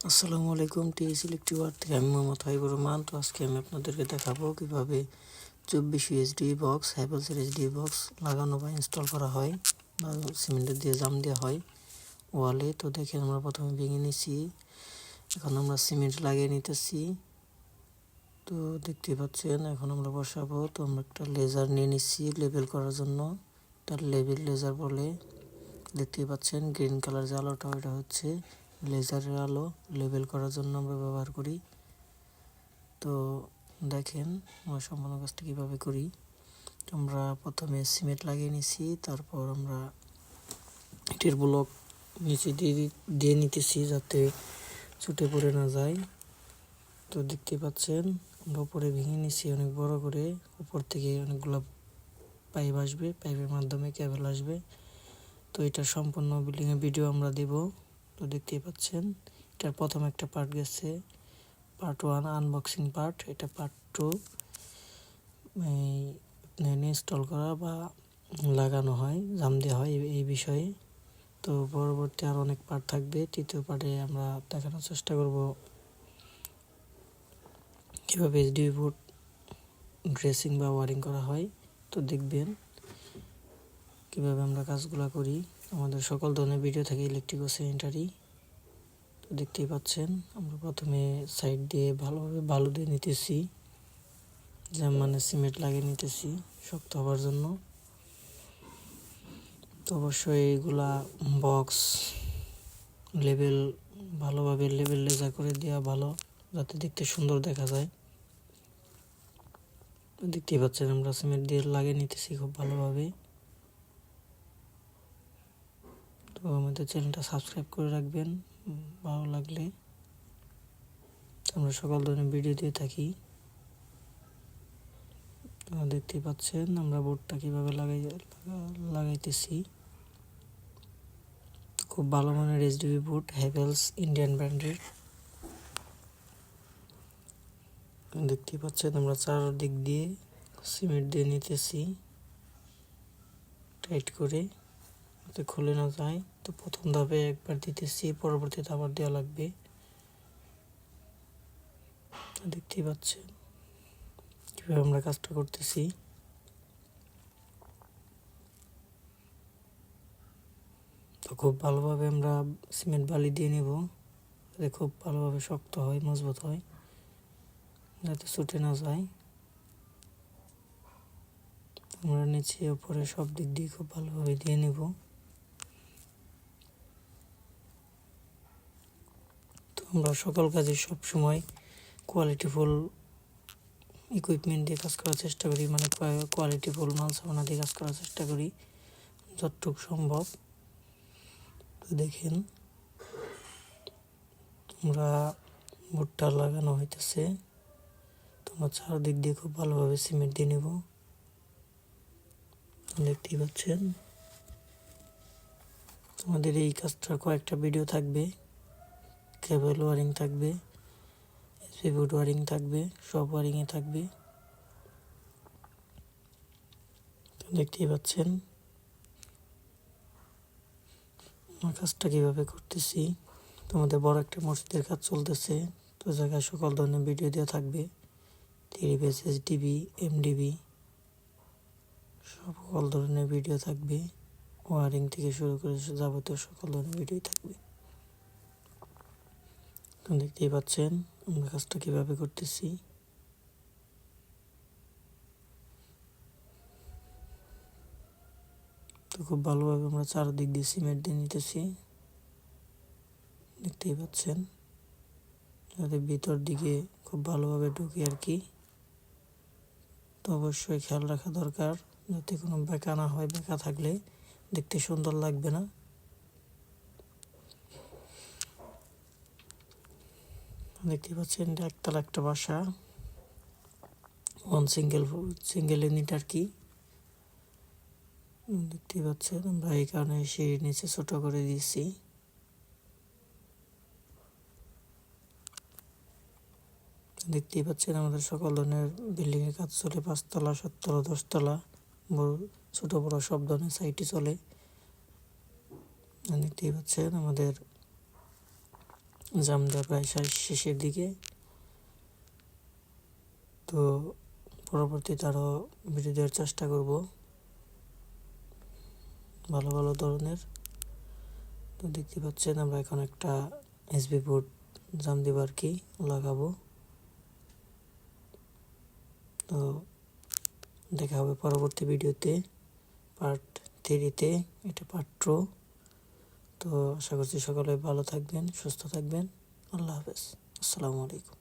আসসালামু আলাইকুম। T S electric word থেকে আমি মোহাম্মদ হাবিবুর রহমান। তো আজকে আমি আপনাদেরকে দেখাবো কিভাবে 24 এসডি বক্স হ্যাভেলসের এসডি বক্স লাগানো বা ইনস্টল করা হয় বা সিমেন্টের দিয়ে জাম দেওয়া হয় ওয়ালে। তো দেখেন আমরা প্রথমে ভেঙে নিছি, এখন আমরা সিমেন্ট লাগিয়ে নিতেছি। তো দেখতে পাচ্ছেন এখন আমরা বসাবো। তো আমরা একটা লেজার নিয়ে নিচ্ছি লেবেল করার জন্য, তার লেজার বলে। দেখতে পাচ্ছেন গ্রিন কালার যে আলোটা, ওইটা হচ্ছে লেজারের আলো। লেবেল করার জন্য আমরা ব্যবহার করি। তো দেখেন আমরা সম্পূর্ণ কাজটা কীভাবে করি। আমরা প্রথমে সিমেন্ট লাগিয়ে নিছি, তারপর আমরা ইটের ব্লক নিচে দিয়ে নিতেছি যাতে ছুটে পড়ে না যায়। তো দেখতে পাচ্ছেন আমরা উপরে ভেঙে নিছি অনেক বড় করে, উপর থেকে অনেকগুলো পাইপ আসবে, পাইপের মাধ্যমে কেবল আসবে। তো এটা সম্পূর্ণ বিল্ডিংয়ের ভিডিও আমরা দেব। তো দেখতেই পাচ্ছেন এটার প্রথম একটা পার্ট গেছে, পার্ট 1 আনবক্সিং পার্ট। এটা পার্ট 2 ইনস্টল করা বা লাগানো হয়, জাম দেওয়া হয় এই বিষয়ে। তো পরবর্তী আর অনেক পার্ট থাকবে। তৃতীয় পার্টে আমরা দেখানোর চেষ্টা করব কীভাবে এসডিবি বোর্ড ড্রেসিং বা ওয়ারিং করা হয়। তো দেখবেন কীভাবে আমরা কাজগুলো করি। আমাদের সকল ধরনের ভিডিও থাকে ইলেকট্রিক ও স্যানিটারি। তো দেখতেই পাচ্ছেন আমরা প্রথমে সাইড দিয়ে ভালোভাবে বালু দিয়ে নিতেছি, মানে সিমেন্ট লাগিয়ে নিতেছি শক্ত হওয়ার জন্য। তো অবশ্যই এইগুলা বক্স ভালোভাবে লেজার করে দেওয়া ভালো, যাতে দেখতে সুন্দর দেখা যায়। দেখতেই পাচ্ছেন আমরা সিমেন্ট দিয়ে লাগিয়ে নিতেছি খুব ভালোভাবে। তো আমাদের চ্যানেলটা সাবস্ক্রাইব করে রাখবেন ভালো লাগলে। আমরা সকল ধরনের ভিডিও দিয়ে থাকি। দেখতেই পাচ্ছেন আমরা বোর্ডটা কীভাবে লাগাইতেছি। খুব ভালো মানের এসডিবি বোর্ড, হ্যাভেলস ইন্ডিয়ান ব্র্যান্ডের। দেখতেই পাচ্ছেন আমরা চারদিক দিয়ে সিমেন্ট দিয়ে নিতেছি টাইট করে, যাতে খুলে না যায়। তো প্রথম ধাপে একবার দিতেছি, পরবর্তীতে আবার দেওয়া লাগবে। দেখতেই পাচ্ছেন কীভাবে আমরা কাজটা করতেছি। তো খুব ভালোভাবে আমরা সিমেন্ট বালি দিয়ে নেব, যাতে খুব ভালোভাবে শক্ত হয়, মজবুত হয়, যাতে ছুটে না যায়। আমরা নিচে উপরে সব দিক দিয়ে খুব ভালোভাবে দিয়ে নেব। তো আমরা সকল কাজে সবসময় কোয়ালিটিফুল ইকুইপমেন্ট দিয়ে কাজ করার চেষ্টা করি, মানে কোয়ালিটিফুল মাল সামানা দিয়ে কাজ করার চেষ্টা করি যতটুকু সম্ভব। তো দেখেন আমরা বোর্ডটা লাগানো হইতেছে। তোমরা চারদিক দিয়ে খুব ভালোভাবে সিমেন্ট দিয়ে নেব। দেখতেই পাচ্ছেন আমাদের এই কাজটার কয়েকটা ভিডিও থাকবে, কেবল ওয়ারিং থাকবে, এসডি বোর্ড ওয়ারিং থাকবে, সব ওয়ারিংয়ে থাকবে। দেখতেই পাচ্ছেন আমার কাজটা কীভাবে করতেছি। তোমাদের বড় একটা মসজিদের কাজ চলতেছে, তো জায়গায় সকল ধরনের ভিডিও দেওয়া থাকবে, 3 বেস এসডিবি, এমডিবি, সকল ধরনের ভিডিও থাকবে। ওয়ারিং থেকে শুরু করে যাবতীয় সকল ধরনের ভিডিও থাকবে। তো দেখতেই পাচ্ছেন আমরা কাজটা কীভাবে করতেছি। তো খুব ভালোভাবে আমরা চারদিক দিয়ে সিমেন্ট দিয়ে নিতেছি, দেখতেই পাচ্ছেন, যাতে ভিতর দিকে খুব ভালোভাবে ঢুকে আর কি। তো অবশ্যই খেয়াল রাখা দরকার যাতে কোনো বেঁকা না হয়, বেঁকা থাকলে দেখতে সুন্দর লাগবে না। দেখতে পাচ্ছেন এটা একতলা একটা বাসা, সিঙ্গেল ইউনিট আর কি। দেখতে পাচ্ছেন আমরা এই কারণে সিঁড়ির নিচে ছোট করে দিয়েছি। দেখতেই পাচ্ছেন আমাদের সকল ধরনের বিল্ডিংয়ের কাজ চলে, 5 তলা, 7 তলা, 10 তলা, ছোট বড় সব ধরনের সাইটই চলে। দেখতেই পাচ্ছেন আমাদের জাম দেওয়া প্রায় শেষের দিকে। তো পরবর্তীতে আরও ভিডিও দেওয়ার চেষ্টা করব ভালো ভালো ধরনের। তো দেখতে পাচ্ছেন আমরা এখন একটা এসবি বোর্ড জাম দিব আর কি লাগাবো। তো দেখা হবে পরবর্তী ভিডিওতে পার্ট 3-তে, এটা পার্ট 2। তো আশা করছি সকলে ভালো থাকবেন, সুস্থ থাকবেন। আল্লাহ হাফেজ, আসসালামু আলাইকুম।